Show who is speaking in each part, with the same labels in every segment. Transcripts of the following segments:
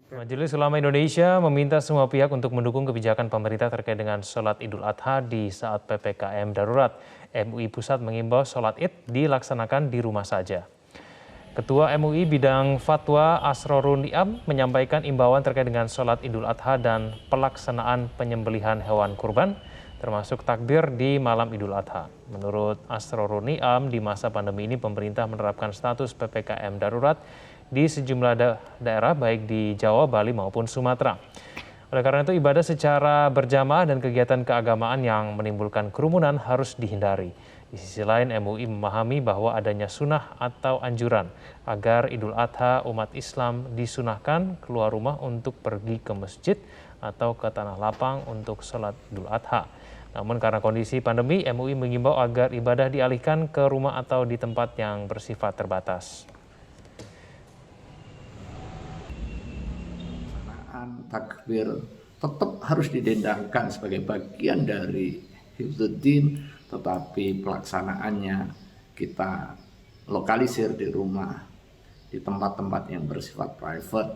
Speaker 1: Majelis Ulama Indonesia meminta semua pihak untuk mendukung kebijakan pemerintah terkait dengan sholat Idul Adha di saat PPKM darurat. MUI Pusat mengimbau sholat Id dilaksanakan di rumah saja. Ketua MUI Bidang Fatwa Asrorun Niam menyampaikan imbauan terkait dengan sholat Idul Adha dan pelaksanaan penyembelihan hewan kurban, termasuk takbir di malam Idul Adha. Menurut Asrorun Niam, di masa pandemi ini pemerintah menerapkan status PPKM darurat di sejumlah daerah baik di Jawa, Bali maupun Sumatera. Oleh karena itu ibadah secara berjamaah dan kegiatan keagamaan yang menimbulkan kerumunan harus dihindari. Di sisi lain MUI memahami bahwa adanya sunnah atau anjuran agar Idul Adha umat Islam disunahkan keluar rumah untuk pergi ke masjid atau ke tanah lapang untuk sholat Idul Adha. Namun karena kondisi pandemi, MUI mengimbau agar ibadah dialihkan ke rumah atau di tempat yang bersifat terbatas.
Speaker 2: Takbir tetap harus didendangkan sebagai bagian dari Hifdzuddin, tetapi pelaksanaannya kita lokalisir di rumah, di tempat-tempat yang bersifat private,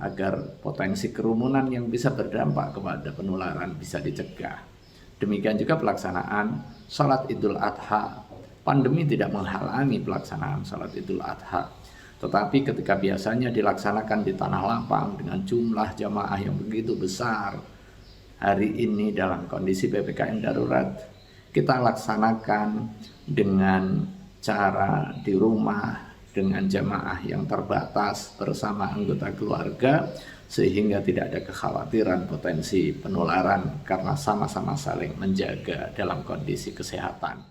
Speaker 2: agar potensi kerumunan yang bisa berdampak kepada penularan bisa dicegah. Demikian juga pelaksanaan sholat Idul Adha. Pandemi tidak menghalangi pelaksanaan sholat Idul Adha. Tetapi ketika biasanya dilaksanakan di tanah lapang dengan jumlah jamaah yang begitu besar, hari ini dalam kondisi PPKM darurat, kita laksanakan dengan cara di rumah dengan jamaah yang terbatas bersama anggota keluarga, sehingga tidak ada kekhawatiran potensi penularan karena sama-sama saling menjaga dalam kondisi kesehatan.